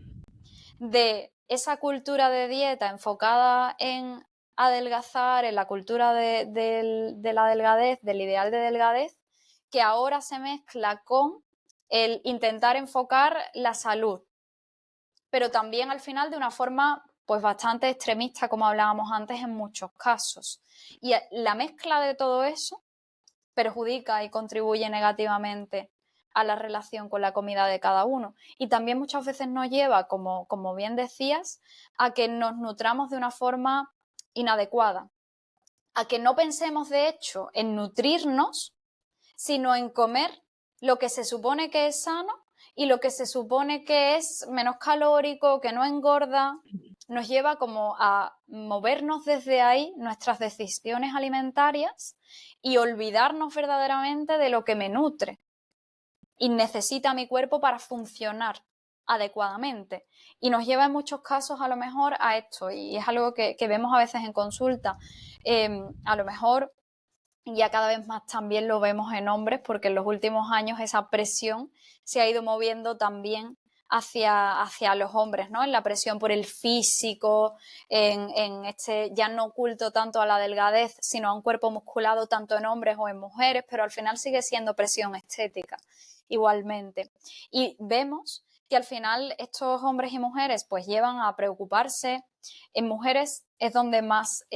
de esa cultura de dieta enfocada en adelgazar, en la cultura de la delgadez, del ideal de delgadez, que ahora se mezcla con el intentar enfocar la salud, pero también al final de una forma pues bastante extremista, como hablábamos antes en muchos casos. Y la mezcla de todo eso perjudica y contribuye negativamente a la relación con la comida de cada uno. Y también muchas veces nos lleva, como bien decías, a que nos nutramos de una forma inadecuada, a que no pensemos de hecho en nutrirnos, sino en comer lo que se supone que es sano y lo que se supone que es menos calórico, que no engorda. Nos lleva como a movernos desde ahí nuestras decisiones alimentarias y olvidarnos verdaderamente de lo que me nutre y necesita mi cuerpo para funcionar adecuadamente. Y nos lleva en muchos casos a lo mejor a esto, y es algo que vemos a veces en consulta. A lo mejor ya cada vez más también lo vemos en hombres, porque en los últimos años esa presión se ha ido moviendo también hacia los hombres, ¿no? En la presión por el físico, en este ya no culto tanto a la delgadez, sino a un cuerpo musculado tanto en hombres o en mujeres, pero al final sigue siendo presión estética igualmente. Y vemos que al final estos hombres y mujeres pues llevan a preocuparse. En mujeres es donde más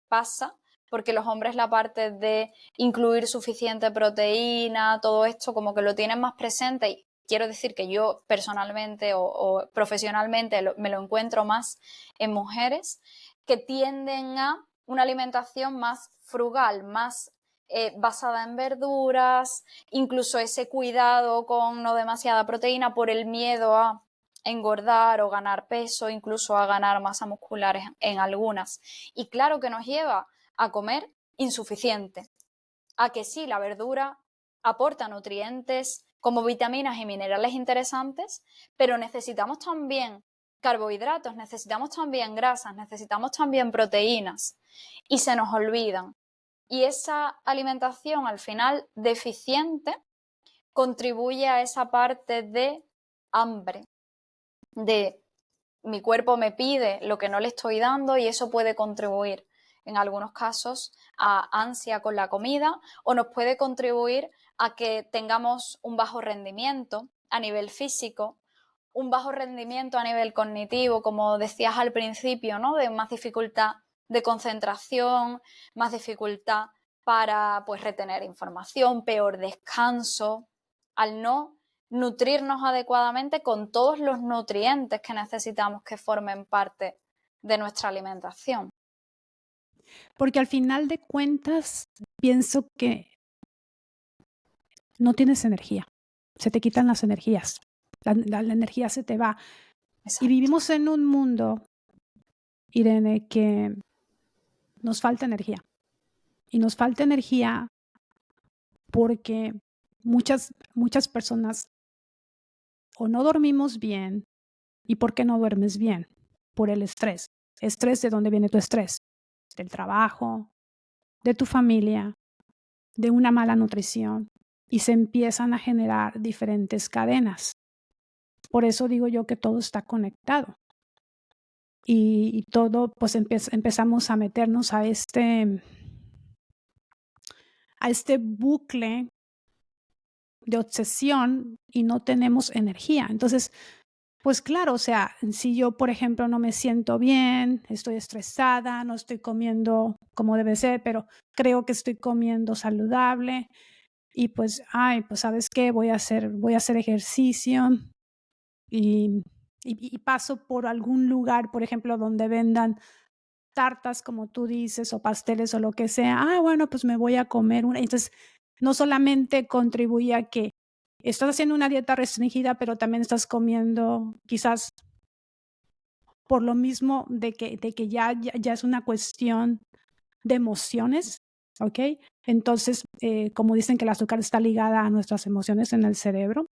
pasa, porque los hombres la parte de incluir suficiente proteína, todo esto como que lo tienen más presente, y quiero decir que yo personalmente o profesionalmente me lo encuentro más en mujeres que tienden a una alimentación más frugal, más basada en verduras, incluso ese cuidado con no demasiada proteína por el miedo a engordar o ganar peso, incluso a ganar masa muscular en algunas. Y claro que nos lleva a comer insuficiente, a que sí, la verdura aporta nutrientes como vitaminas y minerales interesantes, pero necesitamos también carbohidratos, necesitamos también grasas, necesitamos también proteínas, y se nos olvidan. Y esa alimentación al final deficiente contribuye a esa parte de hambre, de mi cuerpo me pide lo que no le estoy dando, y eso puede contribuir en algunos casos a ansia con la comida, o nos puede contribuir a que tengamos un bajo rendimiento a nivel físico, un bajo rendimiento a nivel cognitivo, como decías al principio, ¿no? De más dificultad de concentración, más dificultad para pues retener información, peor descanso, al no nutrirnos adecuadamente con todos los nutrientes que necesitamos que formen parte de nuestra alimentación. Porque al final de cuentas pienso que no tienes energía, se te quitan las energías, la energía se te va. Exacto. Y vivimos en un mundo, Irene, que nos falta energía. Y nos falta energía porque muchas personas o no dormimos bien. ¿Y por qué no duermes bien? Por el estrés. ¿Estrés de dónde viene tu estrés? Del trabajo, de tu familia, de una mala nutrición. Y se empiezan a generar diferentes cadenas. Por eso digo yo que todo está conectado. Y todo, pues empezamos a meternos a este bucle de obsesión y no tenemos energía. Entonces, pues claro, o sea, si yo, por ejemplo, no me siento bien, estoy estresada, no estoy comiendo como debe ser, pero creo que estoy comiendo saludable y pues, pues ¿sabes qué? Voy a hacer ejercicio y paso por algún lugar, por ejemplo, donde vendan tartas, como tú dices, o pasteles o lo que sea. Bueno, pues me voy a comer una. Entonces, no solamente contribuye a que estás haciendo una dieta restringida, pero también estás comiendo quizás por lo mismo de que ya es una cuestión de emociones, ¿ok? Entonces, como dicen que el azúcar está ligada a nuestras emociones en el cerebro.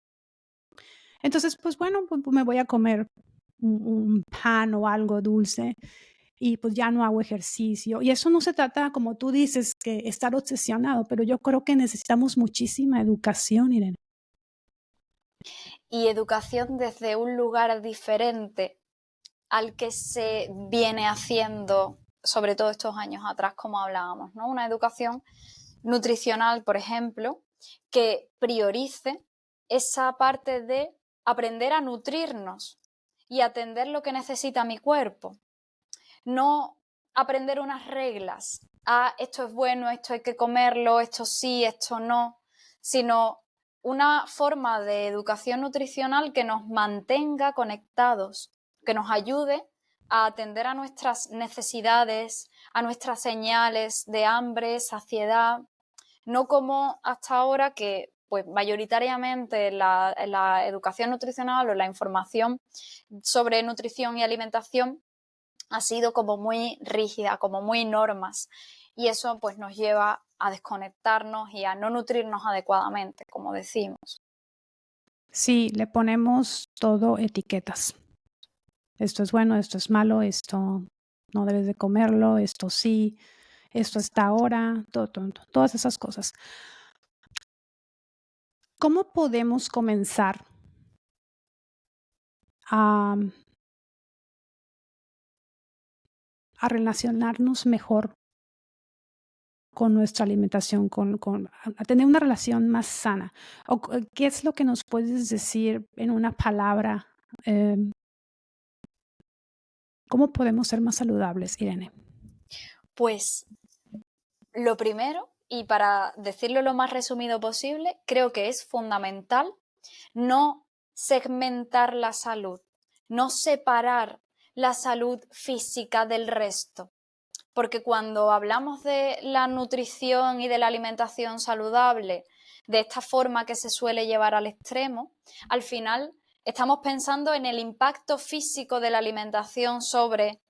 Entonces, pues bueno, pues me voy a comer un pan o algo dulce y pues ya no hago ejercicio. Y eso no se trata, como tú dices, que estar obsesionado, pero yo creo que necesitamos muchísima educación, Irene. Y educación desde un lugar diferente al que se viene haciendo, sobre todo estos años atrás, como hablábamos, ¿no? Una educación nutricional, por ejemplo, que priorice esa parte de aprender a nutrirnos y atender lo que necesita mi cuerpo. No aprender unas reglas, esto es bueno, esto hay que comerlo, esto sí, esto no, sino una forma de educación nutricional que nos mantenga conectados, que nos ayude a atender a nuestras necesidades, a nuestras señales de hambre, saciedad, no como hasta ahora que pues mayoritariamente la educación nutricional o la información sobre nutrición y alimentación ha sido como muy rígida, como muy normas, y eso pues nos lleva a desconectarnos y a no nutrirnos adecuadamente, como decimos. Sí, le ponemos todo etiquetas. Esto es bueno, esto es malo, esto no debes de comerlo, esto sí, esto está ahora, todas esas cosas. ¿Cómo podemos comenzar a, a relacionarnos mejor con nuestra alimentación, a tener una relación más sana? ¿O qué es lo que nos puedes decir en una palabra? ¿Cómo podemos ser más saludables, Irene? Pues lo primero, y para decirlo lo más resumido posible, creo que es fundamental no segmentar la salud, no separar la salud física del resto. Porque cuando hablamos de la nutrición y de la alimentación saludable de esta forma que se suele llevar al extremo, al final estamos pensando en el impacto físico de la alimentación sobre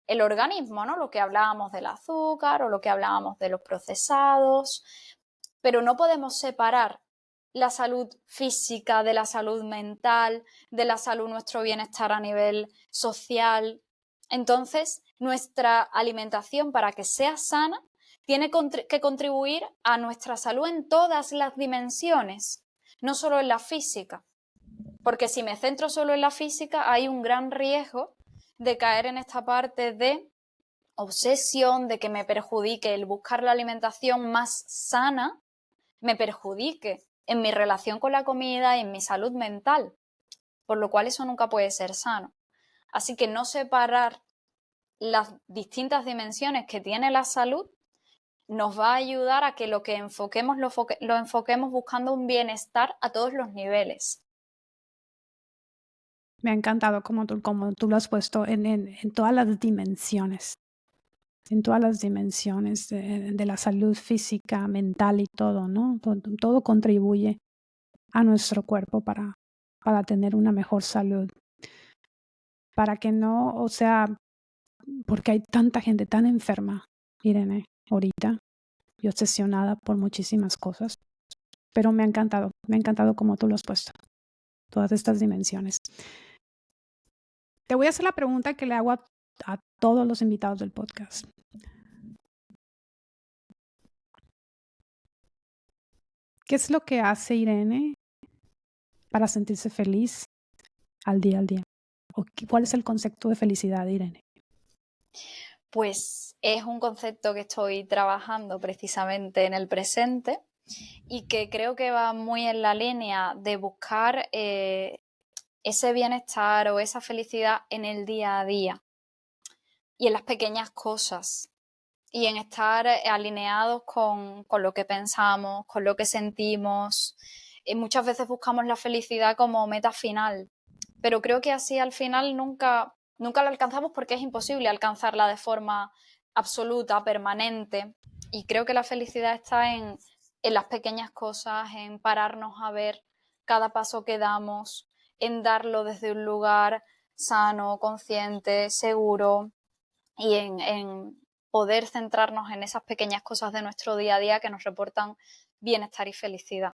el organismo, ¿no? Lo que hablábamos del azúcar o lo que hablábamos de los procesados, pero no podemos separar la salud física de la salud mental, de la salud, nuestro bienestar a nivel social. Entonces, nuestra alimentación, para que sea sana, tiene que contribuir a nuestra salud en todas las dimensiones, no solo en la física. Porque si me centro solo en la física, hay un gran riesgo de caer en esta parte de obsesión, de que me perjudique el buscar la alimentación más sana, me perjudique en mi relación con la comida y en mi salud mental, por lo cual eso nunca puede ser sano. Así que no separar las distintas dimensiones que tiene la salud nos va a ayudar a que lo que enfoquemos lo enfoquemos buscando un bienestar a todos los niveles. Me ha encantado como tú lo has puesto en todas las dimensiones, en todas las dimensiones de la salud física, mental y todo, ¿no? Todo contribuye a nuestro cuerpo para tener una mejor salud. Para que no, o sea, porque hay tanta gente tan enferma, Irene, ahorita, y obsesionada por muchísimas cosas. Pero me ha encantado como tú lo has puesto, todas estas dimensiones. Te voy a hacer la pregunta que le hago a todos los invitados del podcast. ¿Qué es lo que hace Irene para sentirse feliz al día? ¿O cuál es el concepto de felicidad, Irene? Pues es un concepto que estoy trabajando precisamente en el presente y que creo que va muy en la línea de buscar ese bienestar o esa felicidad en el día a día y en las pequeñas cosas y en estar alineados con lo que pensamos, con lo que sentimos. Muchas veces buscamos la felicidad como meta final, pero creo que así al final nunca la alcanzamos porque es imposible alcanzarla de forma absoluta, permanente. Y creo que la felicidad está en las pequeñas cosas, en pararnos a ver cada paso que damos, en darlo desde un lugar sano, consciente, seguro y en poder centrarnos en esas pequeñas cosas de nuestro día a día que nos reportan bienestar y felicidad.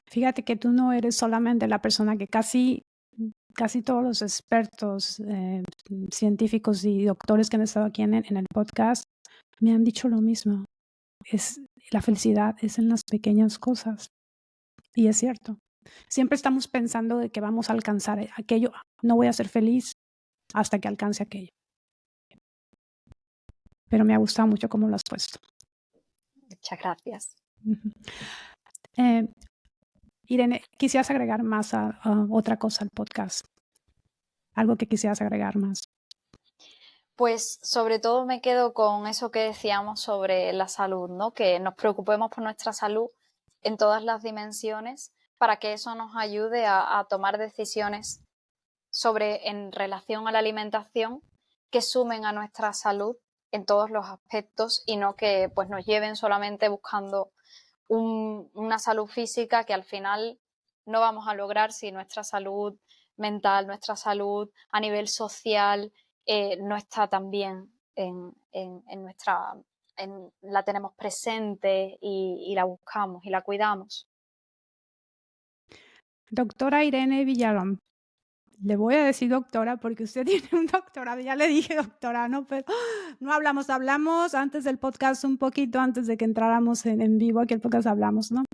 Fíjate que tú no eres solamente la persona que casi todos los expertos, científicos y doctores que han estado aquí en el podcast me han dicho lo mismo. La felicidad es en las pequeñas cosas. Y es cierto. Siempre estamos pensando de que vamos a alcanzar aquello. No voy a ser feliz hasta que alcance aquello. Pero me ha gustado mucho cómo lo has puesto. Muchas gracias. Ujú. Irene, ¿quisieras agregar más a otra cosa al podcast? ¿Algo que quisieras agregar más? Pues sobre todo me quedo con eso que decíamos sobre la salud, ¿no? Que nos preocupemos por nuestra salud en todas las dimensiones para que eso nos ayude a tomar decisiones en relación a la alimentación que sumen a nuestra salud en todos los aspectos y no que pues nos lleven solamente buscando una salud física que al final no vamos a lograr si nuestra salud mental, nuestra salud a nivel social no está tan bien la tenemos presente y la buscamos y la cuidamos. Doctora Irene Villalón, le voy a decir doctora porque usted tiene un doctorado. Ya le dije doctora, ¿no? Pero no hablamos antes del podcast, un poquito antes de que entráramos en vivo aquí el podcast hablamos, ¿no?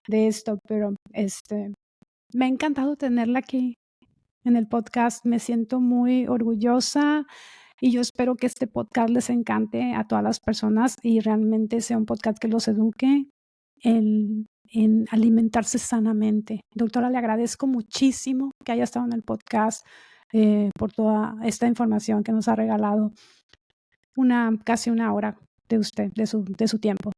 De esto, pero me ha encantado tenerla aquí en el podcast. Me siento muy orgullosa y yo espero que este podcast les encante a todas las personas y realmente sea un podcast que los eduque en alimentarse sanamente. Doctora, le agradezco muchísimo que haya estado en el podcast, por toda esta información que nos ha regalado. Casi una hora de usted, de su tiempo.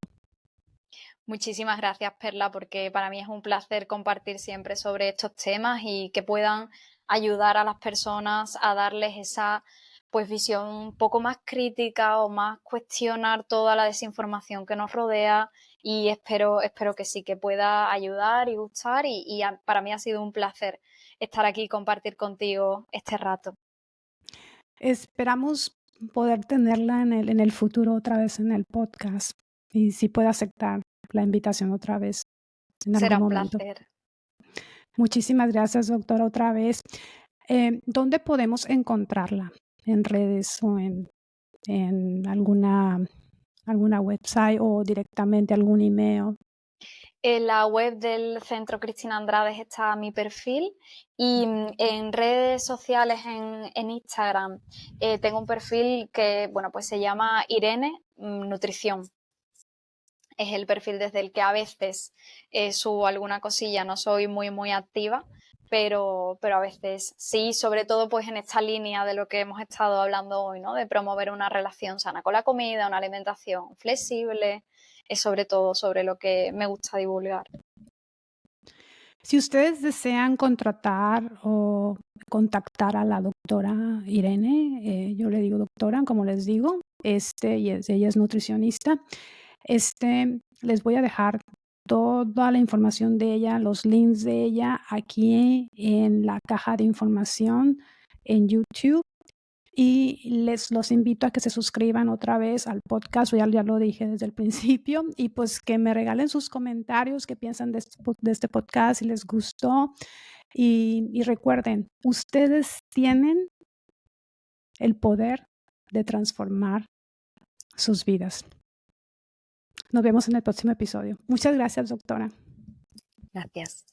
Muchísimas gracias, Perla, porque para mí es un placer compartir siempre sobre estos temas y que puedan ayudar a las personas a darles esa pues visión un poco más crítica o más cuestionar toda la desinformación que nos rodea y espero que sí, que pueda ayudar y gustar para mí ha sido un placer estar aquí y compartir contigo este rato. Esperamos poder tenerla en el futuro otra vez en el podcast y si puede aceptar la invitación otra vez en algún Será un momento. placer. Muchísimas gracias, doctora, otra vez. ¿Dónde podemos encontrarla? ¿En redes o en alguna website o directamente algún email? En la web del Centro Cristina Andrades está mi perfil y en redes sociales, en Instagram, tengo un perfil que, bueno, pues se llama Irene Nutrición. Es el perfil desde el que a veces subo alguna cosilla, no soy muy activa, pero a veces sí, sobre todo pues en esta línea de lo que hemos estado hablando hoy, ¿no? De promover una relación sana con la comida, una alimentación flexible, es sobre todo sobre lo que me gusta divulgar. Si ustedes desean contratar o contactar a la doctora Irene, yo le digo doctora, como les digo, ella es nutricionista. Les voy a dejar toda la información de ella, los links de ella aquí en la caja de información en YouTube. Y los invito a que se suscriban otra vez al podcast, ya lo dije desde el principio, y pues que me regalen sus comentarios, qué piensan de este podcast, si les gustó. Y recuerden, ustedes tienen el poder de transformar sus vidas. Nos vemos en el próximo episodio. Muchas gracias, doctora. Gracias.